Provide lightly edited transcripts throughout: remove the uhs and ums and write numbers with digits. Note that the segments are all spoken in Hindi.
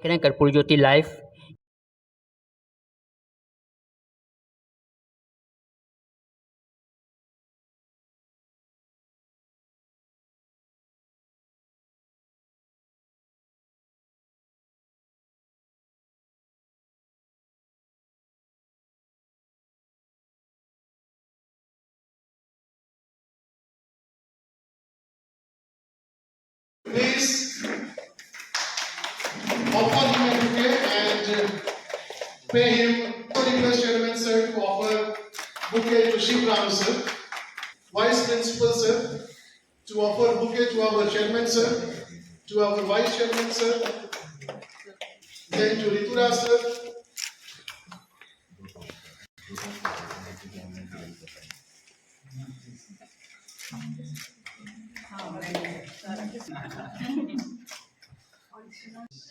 देख रहे हैं कर्पूरी ज्योति live. Please offer him a bouquet and pay him. Request Chairman sir to offer bouquet to Shiv Ram sir. Vice Principal sir to offer bouquet to our Chairman sir, to our Vice Chairman sir, then to Ritura sir.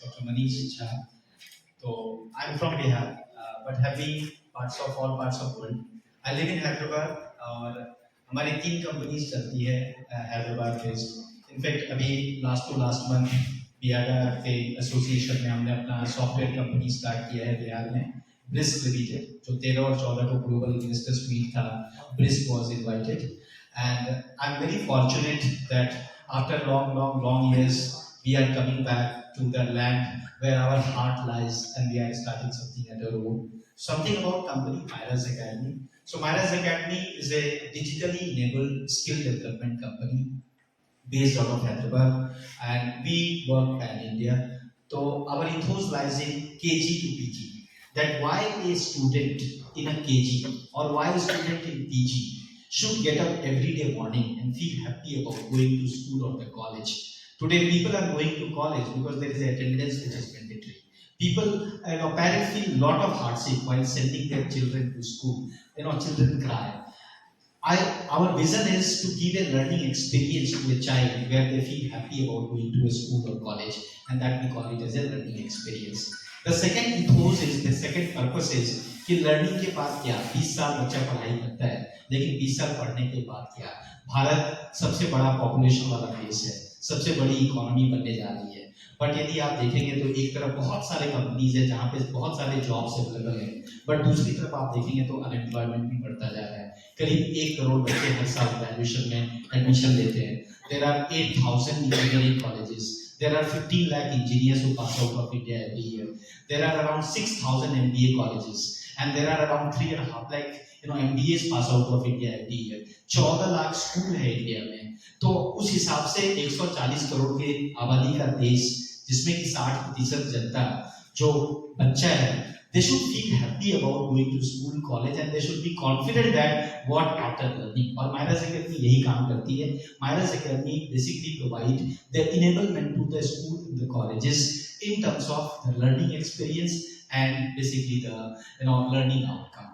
Dr. Manish Jha. So I'm from Bihar, but have been all parts of world. I live in Hyderabad और हमारी 3 कंपनीज चलती है हैदराबाद बेस्ड। इनफैक्ट अभी लास्ट मंथ बिहार के एसोसिएशन में हमने अपना सॉफ्टवेयर कंपनी स्टार्ट किया है बिहार में, ब्रिस्क लिमिटेड, जो 13 और 14 को ग्लोबल इन्वेस्टर्स मीट था, brisk was invited and I am very fortunate that after long years we are coming back to the land where our heart lies and we are starting something at our own. Something about company Myra's Academy. So Myra's Academy is a digitally enabled skill development company based out of Hyderabad and we work pan India. So our ethos lies in KG to PG. That why a student in a KG or why a student in PG should get up every day morning and feel happy about going to school or the college. Today, people are going to college because there is attendance which is mandatory. People, parents feel a lot of hardship while sending their children to school. Children cry. Our vision is to give a learning experience to a child where they feel happy about going to a school or college, and that we call it as a learning experience. The second ethos is, the second purpose is कि लर्निंग के बाद क्या, 20 साल बच्चा पढ़ाई करता है, लेकिन 20 साल पढ़ने के बाद क्या? भारत सबसे बड़ा पॉपुलेशन वाला देश है, सबसे बड़ी इकोनॉमी बनने जा रही है, बट यदि आप देखेंगे तो एक तरफ बहुत सारे कंपनीज है जहाँ पे बहुत सारे जॉब्स अवेलेबल हैं, बट दूसरी तरफ आप देखेंगे तो अनएम्प्लॉयमेंट भी बढ़ता जा रहा है। करीब 1 करोड़ बच्चे हर साल ग्रेजुएशन में एडमिशन लेते हैं। There are 8,000 engineering colleges. There are 15 lakh engineers who pass out of India every year. There are around 6,000 MBA colleges, and there are around 3.5 lakh MBAs pass out of India every year. 14 lakh school है इंडिया में। तो उस हिसाब से 140 करोड़ के आबादी का देश, जिसमें कि 60% जनता जो बच्चा है, they should feel happy about going to school, college, and they should be confident that what after learning. और Myra's Academy यही काम करती है। Myra's Academy basically provide the enablement to the school and the colleges in terms of the learning experience and basically the learning outcome.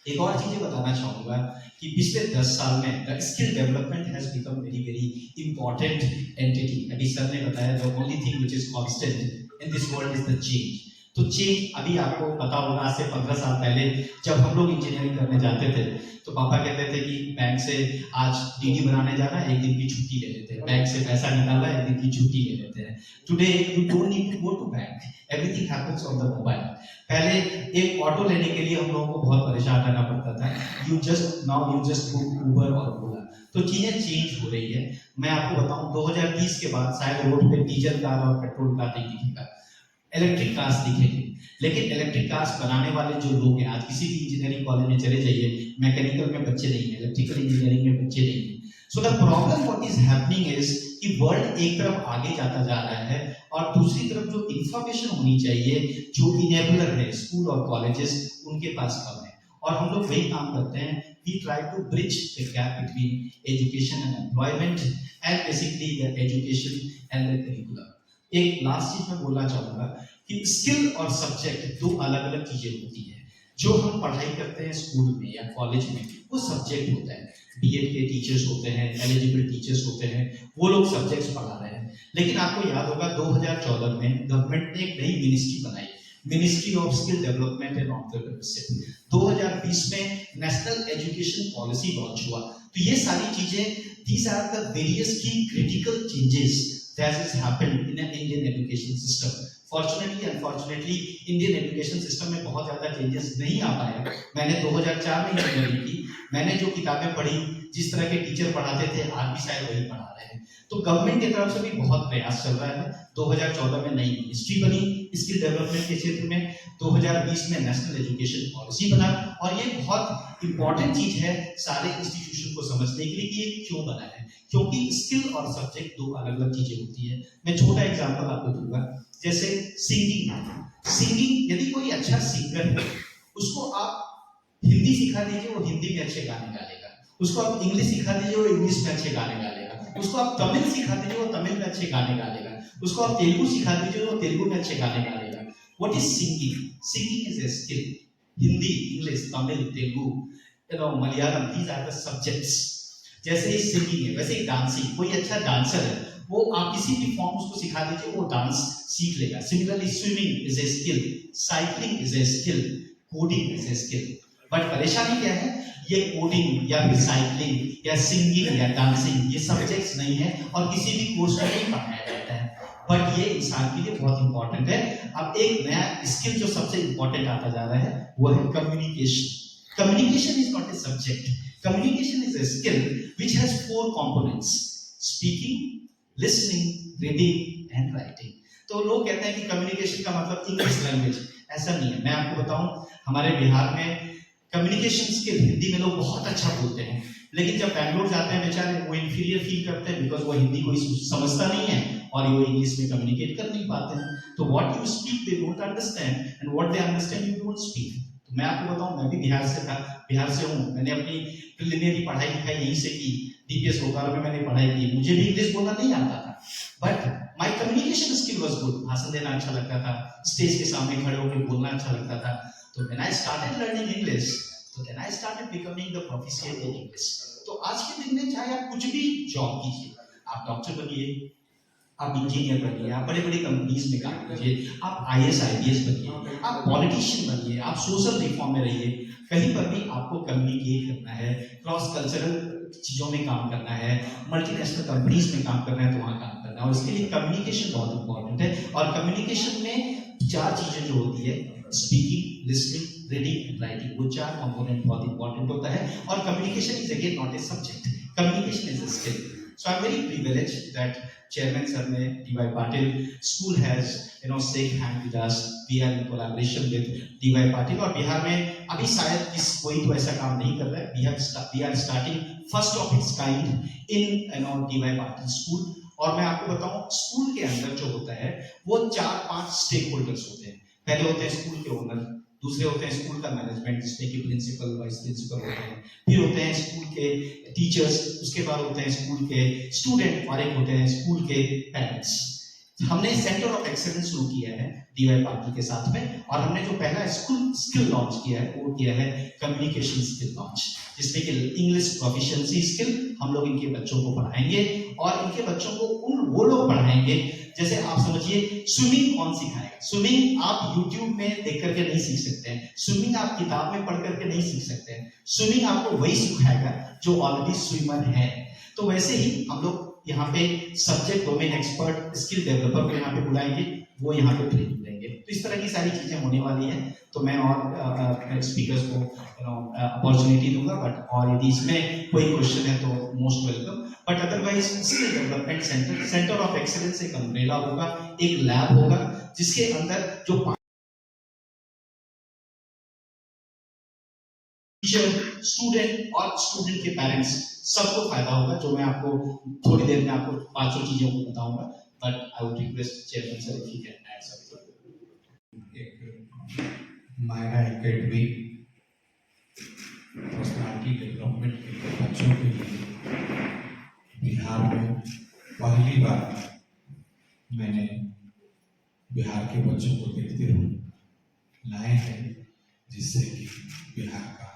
एक और चीजें बताना चाहूँगा कि पिछले 10 साल में the skill development has become very important entity. अभी सर ने बताया the only thing which is constant in this world is the change. तो चेंज अभी आपको पता होगा, आज से 15 साल पहले जब हम लोग इंजीनियरिंग करने जाते थे तो पापा कहते थे कि बैंक से आज डीडी बनाने जाना है, 1 दिन की छुट्टी ले लेते हैं, बैंक से पैसा निकालना है, 1 दिन की छुट्टी ले लेते हैं। Today you don't need to go to bank, everything happens on the mobile. पहले एक ऑटो लेने के लिए हम लोगों को बहुत परेशान रहना पड़ता था, यू जस्ट बुक उबर और ओला। तो चीजें चेंज हो रही है। मैं आपको बताऊं 2030 के बाद शायद रोड पे डीजल कार और पेट्रोल कार नहीं दिखेगा, इलेक्ट्रिक कार्स दिखेंगे। लेकिन इलेक्ट्रिक कार्स बनाने वाले जो लोग हैं, आज किसी भी इंजीनियरिंग कॉलेज में चले जाइए, मैकेनिकल में बच्चे नहीं है, इलेक्ट्रिकल इंजीनियरिंग में बच्चे नहीं है। So the problem what is happening is कि वर्ल्ड एक तरफ आगे जाता जा रहा है और दूसरी तरफ जो इंफॉर्मेशन होनी चाहिए, जो इनेबलर है स्कूल और कॉलेजेस, उनके पास कम है। और हम लोग वही काम करते हैं, we try to bridge the gap between education and employment and basically the education and the curriculum. एक लास्ट चीज मैं बोलना चाहूंगा कि स्किल और सब्जेक्ट 2 अलग-अलग चीजें होती हैं। जो हम पढ़ाई करते हैं स्कूल में या कॉलेज में, वो सब्जेक्ट होता है। बीएड के टीचर्स होते हैं, एलिजिबल टीचर्स होते हैं, वो लोग सब्जेक्ट्स पढ़ा रहे हैं। लेकिन आपको याद होगा 2014 में गवर्नमेंट ने एक नई मिनिस्ट्री बनाई, ministry of skill development and entrepreneurship. 2020 में नेशनल एजुकेशन पॉलिसी लॉन्च हुआ। तो ये सारी चीजें, these are the various key critical changes that has happened in an Indian education system fortunately unfortunately Indian education system में बहुत ज़्यादा चेंजेस नहीं आ पाए। मैंने 2004 में इंजीनियरिंग की, मैंने जो किताबें पढ़ी, जिस तरह के टीचर पढ़ाते थे, आज भी शायद वही पढ़ा रहे हैं। तो गवर्नमेंट की तरफ से भी बहुत प्रयास चल रहा है। 2014 में नई मिनिस्ट्री बनी स्किल डेवलपमेंट के क्षेत्र में, 2020 में नेशनल एजुकेशन पॉलिसी बना, और ये बहुत इंपॉर्टेंट चीज है सारे इंस्टीट्यूशन को समझने के लिए कि ये क्यों बना है, क्योंकि स्किल और सब्जेक्ट दो अलग अलग चीजें होती है। मैं छोटा एग्जांपल आपको दूंगा, जैसे सिंगिंग यदि कोई अच्छा सिंगर है, उसको आप हिंदी सिखा दीजिए, वो हिंदी में अच्छे गाने गालेगा। उसको आप इंग्लिश सिखा दीजिए, वो इंग्लिश में अच्छे गाने गालेगा। उसको आप तमिल सिखा दीजिए, वो तमिल में अच्छे गाने गालेगा। उसको आप तेलुगु सिखा दीजिए, वो तेलुगु में अच्छे गाने गालेगा। What is singing? Singing is a skill. Hindi, English, Tamil, Telugu, Malayalam, these are the subjects. जैसे ही सिंगिंग है, वैसे ही डांसिंग। कोई अच्छा डांसर है, वो आप किसी भी फॉर्म उसको सिखा दीजिए, वो डांस सीख लेगा। Similarly swimming is a skill, cycling is a skill, coding is a skill. But परेशानी क्या है, ये कोडिंग या फिर साइकिलिंग या सिंगिंग या डांसिंग ये सब्जेक्ट्स नहीं है और किसी भी कोर्स में नहीं पढ़ाया जाता है, बट ये इंसान के लिए बहुत इंपॉर्टेंट है। अब एक नया स्किल जो सबसे इंपॉर्टेंट आता जा रहा है वो है communication. Communication is not a subject, communication is a skill which has 4 components: speaking, listening, reading and writing. तो लोग कहते हैं कि कम्युनिकेशन का मतलब इंग्लिश लैंग्वेज, ऐसा नहीं है। मैं आपको बताऊं, हमारे बिहार में कम्युनिकेशन स्किल हिंदी में लोग बहुत अच्छा बोलते हैं, लेकिन जब बैंगलोर जाते हैं बेचारे, वो इंफीरियर फील करते हैं बिकॉज वो हिंदी कोई समझता नहीं है और वो इंग्लिश में कम्युनिकेट कर नहीं पाते हैं। तो what you speak they don't understand, and what they understand you don't speak. तो मैं आपको बताऊं, मैं भी बिहार से था, बिहार से हूँ। मैंने अपनी प्रिलिमिनरी पढ़ाई लिखाई यहीं से की, डीपीएस बोकारो में मैंने पढ़ाई की। मुझे भी इंग्लिश बोलना नहीं आता था, but my communication skill was good. भाषण देना अच्छा लगता था, स्टेज के सामने खड़े होकर बोलना अच्छा लगता था। तो when I started learning English, तो then I started becoming the proficient in English. तो आज के दिन में चाहे आप कुछ भी जॉब कीजिए, आप डॉक्टर बनिए, आप इंजीनियर बनिए, आप बड़े बड़े कंपनीज में काम कीजिए, आप आईएएस आईपीएस बनिए, आप पॉलिटिशियन बनिए, आप सोशल रिफॉर्म में रहिए, कहीं पर भी आपको कम्युनिकेट करना है, क्रॉस कल्चरल चीजों में काम करना है, मल्टीनेशनल कंपनीज में काम करना है, तो वहां काम करना है। और इसके लिए कम्युनिकेशन बहुत इंपॉर्टेंट है। और कम्युनिकेशन में 4 चीजें जो होती है, speaking, listening, reading and writing, वो 4 कंपोनेंट बहुत इंपॉर्टेंट होता है। और communication is again not a subject, communication is a skill. So I'm very privileged that Chairman Sir ने D.Y. Patil School has shake hand with us. We are in collaboration with D.Y. Patil और बिहार में अभी शायद कोई तो ऐसा काम नहीं कर रहा है। We are starting first of its kind in D.Y. Patil School। और मैं आपको बताऊं, स्कूल के अंदर जो होता है वो 4-5 स्टेक होल्डर्स होते हैं। पहले होते हैं स्कूल के ओनर, दूसरे होते हैं स्कूल का मैनेजमेंट जिसमें कि प्रिंसिपल, वाइस प्रिंसिपल होते हैं, फिर होते हैं स्कूल के टीचर्स, उसके बाद होते हैं स्कूल के स्टूडेंट, और एक होते हैं स्कूल के पेरेंट्स। हमने सेंटर ऑफ एक्सीलेंस शुरू किया है डीवाई पाटिल के साथ में, और हमने जो पहला स्किल लॉन्च किया है वो किया है कम्युनिकेशन स्किल लॉन्च, जिसमें कि इंग्लिश प्रोफिशिएंसी स्किल हम लोग इनके बच्चों को पढ़ाएंगे। और इनके बच्चों को वो लोग पढ़ाएंगे, जैसे आप समझिए स्विमिंग कौन सिखाएगा? स्विमिंग आप यूट्यूब में देख करके नहीं सीख सकते हैं, स्विमिंग आप किताब में पढ़ करके नहीं सीख सकते हैं। स्विमिंग आपको वही सिखाएगा जो ऑलरेडी स्विमर है। तो वैसे ही हम लोग यहाँ पे subject domain expert skill developer को यहाँ पे बुलाएंगे, वो यहाँ पे ट्रेनिंग देंगे। तो इस तरह की सारी चीजें होने वाली हैं। तो मैं और स्पीकर्स को अपॉर्चुनिटी दूंगा, बट और यदि इसमें कोई क्वेश्चन है तो most welcome. But otherwise skill development centre of excellence एक अम्ब्रेला होगा, एक लैब होगा, जिसके अंदर जो टीचर, स्टूडेंट और स्टूडेंट के पेरेंट्स सबको फायदा होगा। जो मैं आपको थोड़ी देर में आपको 500 चीजों को बताऊंगा, but I would request chairman sir if you can add something. एक मायरा एकेडमी पर्सनालिटी डेवलपमेंट के बच्चों के लिए बिहार में पहली बार मैंने बिहार के बच्चों को देखते हुए लाए हैं, जिससे कि बिहार का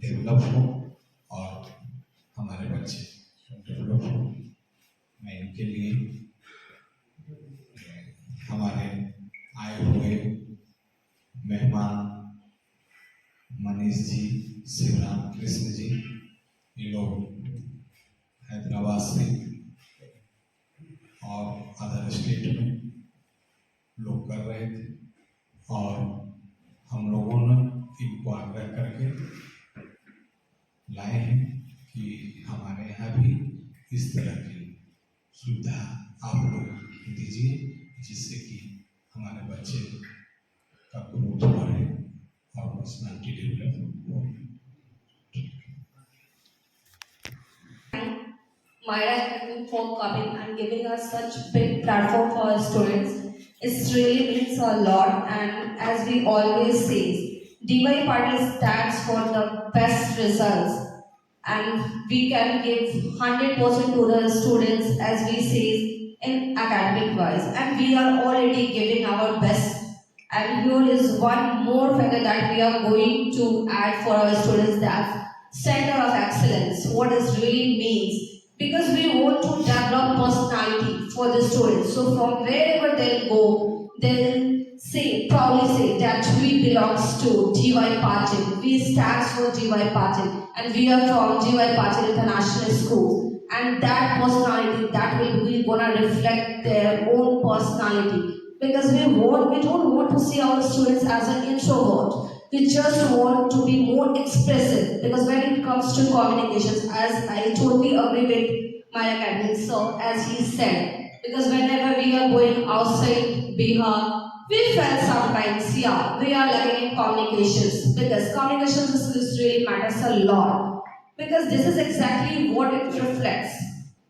डेवलप हो और हमारे बच्चे डेवलप हो। मैं इनके लिए हमारे आए हुए मेहमान मनीष जी, शिवराम कृष्ण जी, ये लोग हैदराबाद से और अदर स्टेट में लोग कर रहे थे और हम लोगों ने इनको आग्रह करके लाए हैं कि हमारे यहाँ भी इस तरह की सुविधा आप लोग दीजिए, जिससे कि हमारे बच्चे का ग्रोथ बढ़े और पर्सनालिटी डेवलप हो। Myra for coming and giving us such big platform for our students. It really means a lot, and as we always say, DY Patil stands for the best results, and we can give 100% to the students as we say in academic wise, and we are already giving our best. And here is one more factor that we are going to add for our students, that center of excellence. What it really means, because we want to develop personality for the students. So from wherever they'll go, they'll say, proudly say that we belongs to GY Patil. We stands for GY Patil, and we are from GY Patil International School. And that personality, that will be gonna reflect their own personality. Because we don't want to see our students as an introvert. We just want to be more expressive, because when it comes to communications, as I totally agree with my academic sir, as he said, because whenever we are going outside Bihar, we felt sometimes, yeah, we are lacking in communications, because communications skills really matters a lot, because this is exactly what it reflects.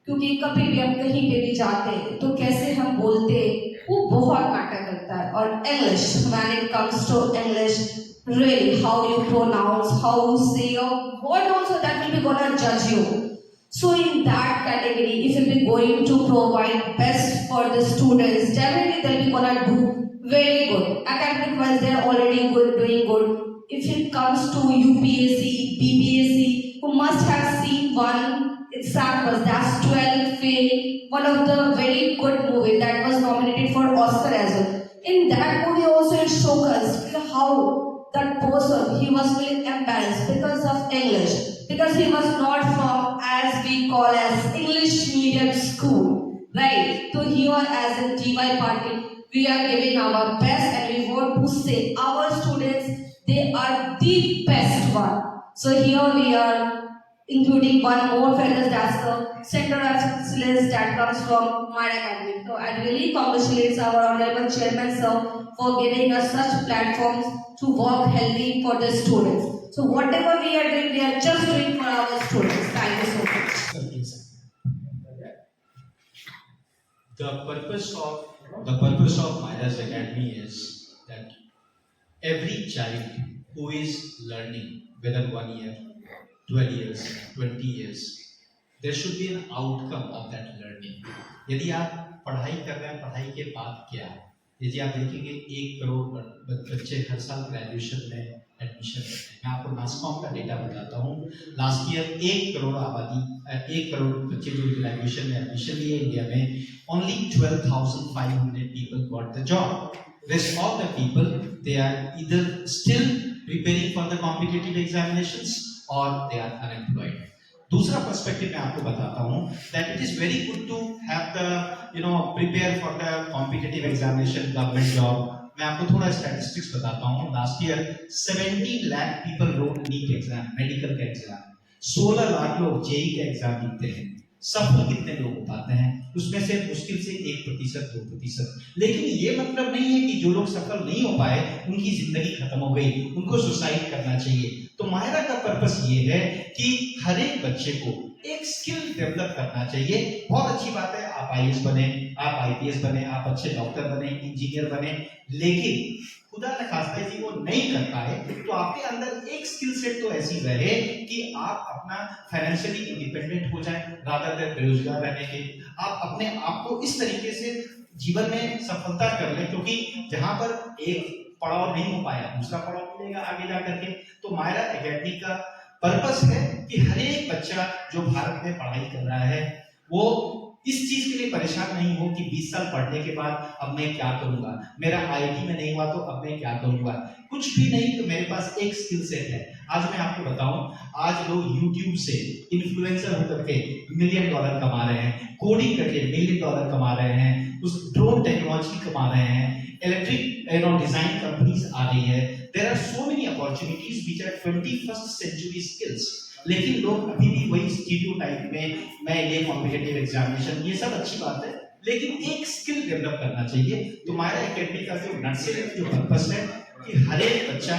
क्योंकि कभी भी हम कहीं पे भी जाते हैं तो कैसे हम बोलते हैं वो बहुत मैटर करता है. और English, when it comes to English, really how you pronounce, how you say your word also, that will be gonna judge you. So in that category, if you be going to provide best for the students, definitely they'll be gonna do very good. Academic wise, they're already good, doing good. If it comes to UPSC, BPSC, who must have seen one example, that's 12 Fail, one of the very good movie that was nominated for Oscar as well. In that movie also it showcased how that person, he was feeling embarrassed because of English, because he was not from, as we call as English medium school, right? So here as in GY Patil, we are giving our best, and we want to say our students, they are the best one. So here we are including one more factor, that's the center of excellence that comes from my academy. So I really congratulate our honorable chairman sir for giving us such platforms to work healthy for the students. So whatever we are doing, we are just doing for our students. Thank you so much. The purpose of Myra's Academy is that every child who is learning, whether 1 year, 12 years, 20 years, there should be an outcome of that learning. यदि आप पढ़ाई कर रहे हैं, पढ़ाई के बाद क्या है? यदि आप देखेंगे 1 करोड़ बच्चे हर साल ग्रेजुएशन में एडमिशन करते हैं. मैं आपको नासकॉम का डेटा बताता हूँ. लास्ट ईयर 1 करोड़ आबादी, 1 करोड़ बच्चे जो ग्रेजुएशन में एडमिशन लिए इंडिया में, only 12,500 people got the job. Rest of the people, they are either still preparing for the competitive examinations or they are unemployed. दूसरा पर्सपेक्टिव मैं आपको बताता हूँ that it is very good to have the prepare for the competitive examination, government job. मैं आपको थोड़ा स्टैटिस्टिक्स बताता हूँ. Last year 17 lakh people wrote NEET exam, medical का एग्जाम. 16 लाख लोग जेई का एग्जाम लिखते हैं. सफल कितने लोग हो पाते हैं? उसमें से मुश्किल से 1%, 2%. लेकिन ये मतलब नहीं है कि जो लोग सफल नहीं हो पाए उनकी जिंदगी खत्म हो गई, उनको सुसाइड करना चाहिए. तो मायरा का पर्पस ये है कि हर एक बच्चे को एक स्किल डेवलप करना चाहिए. बहुत अच्छी बात है, आप आईएएस बने, आप आईपीएस बने, आप अच्छे डॉक्टर बने, इंजीनियर बने, लेकिन खुदा न खास्ता यदि वो नहीं कर पाए तो आपके अंदर एक स्किल सेट तो ऐसी रहे कि आप अपना फाइनेंशियली इंडिपेंडेंट हो जाए, रादर देन बेरोजगार रहने के. आप अपने आप को इस तरीके से जीवन में सफलता कर लें, क्योंकि जहां पर एक पड़ाव नहीं हो पाया दूसरा पड़ाव मिलेगा आगे जा करके. तो मायरा एकेडमी का पर्पस है कि हर एक बच्चा जो भारत में पढ़ाई कर रहा है वो इस चीज के लिए परेशान नहीं हो कि 20 साल पढ़ने के बाद अब मैं क्या करूंगा, मेरा आईआईटी में नहीं हुआ तो अब मैं क्या करूंगा। कुछ भी नहीं, तो मेरे पास एक स्किल सेट है। आज मैं आपको बताऊं, आज लोग यूट्यूब से इन्फ्लुएंसर होकर के $1 मिलियन कमा रहे हैं, कोडिंग करके $1 मिलियन कमा रहे हैं, उस ड्रोन टेक्नोलॉजी कमा रहे हैं, इलेक्ट्रिक डिजाइन कंपनीज आ रही है। There are so many opportunities which are 21st century skills. लेकिन लोग अभी भी वही स्टीरियोटाइप में, मैं ये कॉम्पिटिटिव एग्जामिनेशन, ये सब अच्छी बात है, लेकिन एक स्किल डेवलप करना चाहिए। तो मायरा एकेडमी का जो नर्सरी जो पर्पस है कि हर एक बच्चा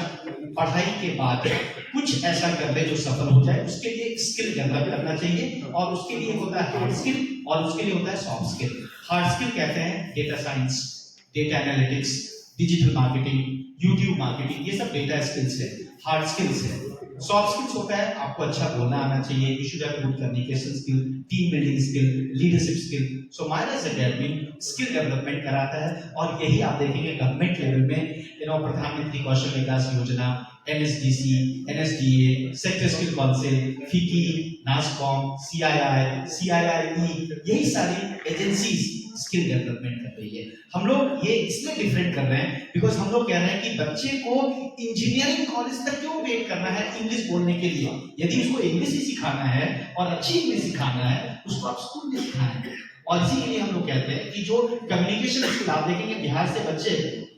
पढ़ाई के बाद कुछ ऐसा कर ले जो सफल हो जाए, उसके लिए एक स्किल डेवलप करना चाहिए। और उसके लिए होता है हार्ड स्किल और उसके लिए होता है सॉफ्ट स्किल। हार्ड स्किल कहते हैं data science, data analytics, digital marketing, YouTube marketing, ये सब डेटा स्किल्स है, हार्ड स्किल्स है। सॉफ्ट स्किल्स होता है आपको अच्छा बोलना आना चाहिए, you should have good communication skill, team building skill, leadership skill. So Myra academy skill development कराता है। और यही आप देखेंगे गवर्नमेंट लेवल में प्रधानमंत्री कौशल विकास योजना, एनएसडीसी, एनएसडीए, सेक्टर स्किल काउंसिल, फिकी, नासकॉम, सीआईआई, यही सारी एजेंसीज स्किल डेवलपमेंट कर रही है। हम लोग ये इसलिए डिफरेंट कर रहे हैं बिकॉज हम लोग कह रहे हैं कि बच्चे को इंजीनियरिंग कॉलेज तक क्यों वेट करना है इंग्लिश बोलने के लिए। यदि उसको इंग्लिश ही सिखाना है और अच्छी इंग्लिश सिखाना है, उसको आप स्कूल में सिखाना है। और इसी के लिए हम लोग कहते हैं कि जो कम्युनिकेशन स्किल, आप देखेंगे बिहार से बच्चे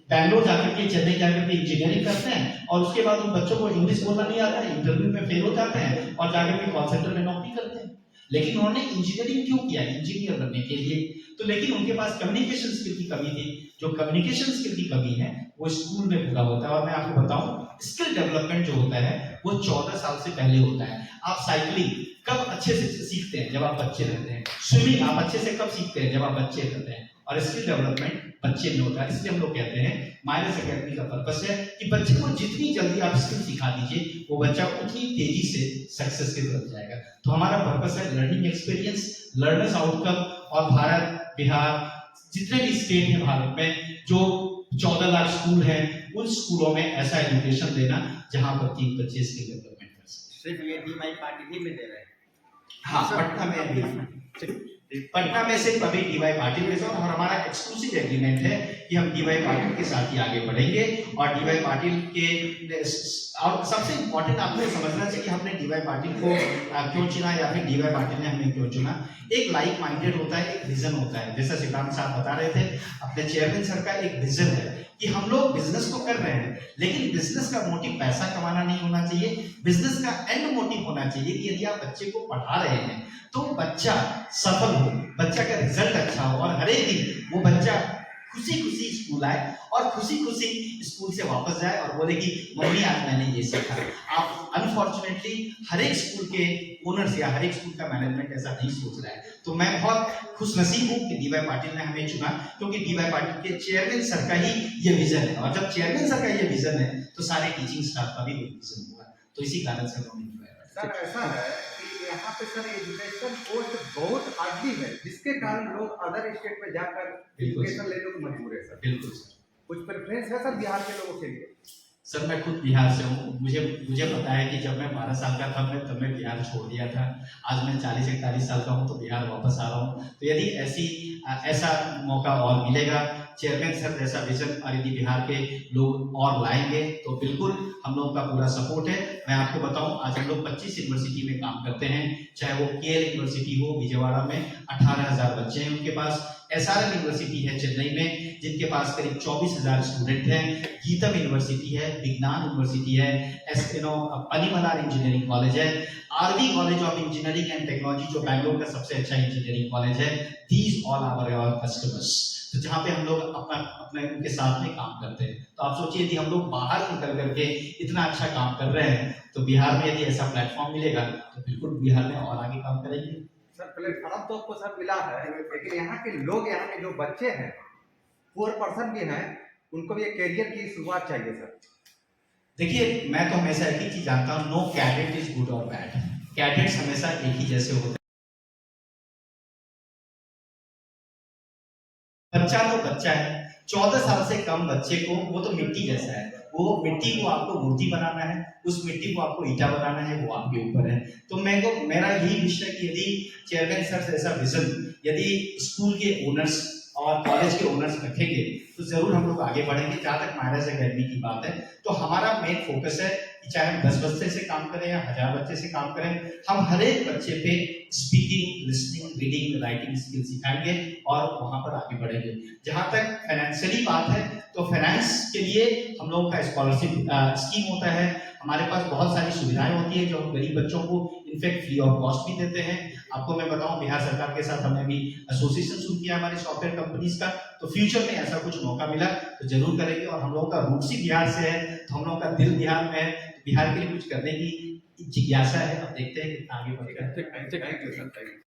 बैंगलोर जाकर के, चेन्नई जाकर के इंजीनियरिंग करते हैं और उसके बाद उन बच्चों को इंग्लिश बोलना नहीं आता है, इंटरव्यू में फेल हो जाते हैं और जाकर के कॉल सेंटर में नौकरी करते हैं। लेकिन उन्होंने इंजीनियरिंग क्यों किया? इंजीनियर बनने के लिए। तो लेकिन उनके पास कम्युनिकेशन स्किल की कमी थी। जो कम्युनिकेशन स्किल की कमी है वो स्कूल में पूरा होता है। और मैं आपको बताऊं, स्किल डेवलपमेंट जो होता है वो 14 साल से पहले होता है। आप साइकिलिंग कब अच्छे से सीखते हैं? जब आप बच्चे रहते हैं। स्विमिंग आप अच्छे से कब सीखते हैं? जब आप बच्चे रहते हैं। और स्किल डेवलपमेंट बच्चे में होता है। इसलिए हम लोग कहते हैं मायरा एकेडमी का पर्पस है कि बच्चे को जितनी जल्दी आप स्किल सिखा दीजिए, वो बच्चा उतनी तेजी से सक्सेस की तरफ जाएगा। तो हमारा पर्पस है लर्निंग एक्सपीरियंस, लर्नर्स आउटकम। और भारत, बिहार, जितने भी स्टेट है भारत में, जो 14 लाख स्कूल हैं, उन स्कूलों में ऐसा एजुकेशन देना जहां पर 3 बच्चे स्किल डेवलपमेंट कर सकें। सिर्फ ये डीवाई पार्टी में दे रहे हैं। हाँ, पटना में सिर्फ अभी डीवाई पाटिल के साथ, और हमारा एक्सक्लूसिव एग्रीमेंट है कि हम डीवाई पाटिल के साथ ही आगे बढ़ेंगे। और डीवाई पाटिल के, और सबसे इम्पोर्टेंट आपको समझना चाहिए कि हमने डीवाई पाटिल को क्यों चुना या फिर डीवाई पाटिल ने हमें क्यों चुना। एक लाइक माइंडेड होता है, एक विजन होता है। जैसा शिवराम साहब बता रहे थे, अपने चेयरमैन सर का एक विजन है कि हम लोग बिजनेस तो कर रहे हैं, लेकिन बिजनेस का मोटिव पैसा कमाना नहीं होना चाहिए। बिजनेस का एंड मोटिव होना चाहिए कि यदि आप बच्चे को पढ़ा रहे हैं तो बच्चा सफल हो, बच्चा का रिजल्ट अच्छा हो, और हर एक दिन वो बच्चा खुशी खुशी स्कूल आए और खुशी खुशी स्कूल से वापस जाए और बोले कि मम्मी आज मैंने ये सीखा। आप अनफॉर्चुनेटली हर एक स्कूल के ओनर्स या हर एक स्कूल का मैनेजमेंट ऐसा नहीं सोच रहा है। तो मैं बहुत खुश नसीब हूँ कि डीवाई पाटिल ने हमें चुना, क्योंकि डीवाई पाटिल के चेयरमैन सर का ही ये विजन है। और जब चेयरमैन सर का ये विजन है तो सारे टीचिंग स्टाफ का भी विजन होगा। तो इसी कारण से उन्होंने सर ऐसा है कि यहाँ पे सर एजुकेशन पोस्ट बहुत हार्डली है, जिसके कारण लोग अदर स्टेट में जाकर एजुकेशन लेने को मजबूर है सर। बिल्कुल सर। कुछ प्रेफरेंस है सर बिहार के लोगों के लिए? सर मैं खुद बिहार से हूँ। मुझे पता है कि जब मैं 12 साल का था तब मैं बिहार छोड़ दिया था। आज मैं 40-41 साल का हूँ तो बिहार वापस आ रहा हूँ। तो यदि ऐसा मौका और मिलेगा, चेयरमैन सर जैसा विजन और यदि बिहार के लोग और लाएंगे तो बिल्कुल हम लोग का पूरा सपोर्ट है। मैं आपको बताऊं, आज हम लोग 25 यूनिवर्सिटी में काम करते हैं, चाहे वो केएल यूनिवर्सिटी हो विजयवाड़ा में 18,000 बच्चे हैं उनके पास, एसआरएम यूनिवर्सिटी है चेन्नई में जिनके पास करीब 24,000 स्टूडेंट हैं, गीतम यूनिवर्सिटी है, विज्ञान यूनिवर्सिटी है, पनीमलार इंजीनियरिंग कॉलेज है, RV college of engineering and technology जो बैंगलोर का सबसे अच्छा इंजीनियरिंग कॉलेज है। दीज ऑल आवर कस्टमर्स, तो जहाँ पे हम लोग अपने उनके साथ में काम करते हैं। तो आप सोचिए यदि हम लोग बाहर निकल करके इतना अच्छा काम कर रहे हैं तो बिहार में यदि ऐसा प्लेटफॉर्म मिलेगा तो बिल्कुल बिहार में और आगे काम करेंगे। सर प्लेटफॉर्म तो आपको सर मिला है, लेकिन यहाँ के लोग, यहाँ के जो बच्चे हैं, 4% भी हैं, उनको भी एक कैरियर की शुरुआत चाहिए सर। देखिए मैं तो हमेशा एक ही चीज जानता हूँ, नो कैडेट इज गुड और बैड। कैडेट्स हमेशा एक ही जैसे होते हैं। बच्चा तो बच्चा है, 14 साल से कम बच्चे को, वो तो मिट्टी जैसा है, वो मिट्टी को आपको मूर्ति बनाना है, उस मिट्टी को आपको ईटा बनाना है, वो आपके ऊपर है। तो मेरा यही विश है कि यदि चेयरमैन सर ऐसा विजन यदि स्कूल के ओनर्स और कॉलेज के ओनर्स रखेंगे तो जरूर हम लोग आगे बढ़ेंगे। जहाँ तक महाराज अकेडमी की बात है, तो हमारा मेन फोकस है कि चाहे हम 10 बच्चे से काम करें या 1000 बच्चे से काम करें, हम हर एक बच्चे पे speaking, listening, reading, writing skill सिखाएंगे और वहां पर आगे बढ़ेंगे। जहां तक फाइनेंशियली बात है, तो फाइनेंस के लिए हम लोगों का स्कॉलरशिप स्कीम होता है। हमारे पास बहुत सारी सुविधाएं होती है जो हम गरीब बच्चों को इनफैक्ट फ्री ऑफ कॉस्ट भी देते हैं। आपको मैं बताऊं, बिहार सरकार के साथ हमने भी एसोसिएशन शुरू किया हमारे सॉफ्टवेयर कंपनीज का, तो फ्यूचर में ऐसा कुछ मौका मिला तो जरूर करेंगे। और हम लोगों का रूट्स ही बिहार से है, तो हम लोगों का दिल बिहार में है, तो बिहार के लिए कुछ करने की जिज्ञासा है। अब देखते हैं कितना आगे बढ़ेगा। Thank you sir, thank you.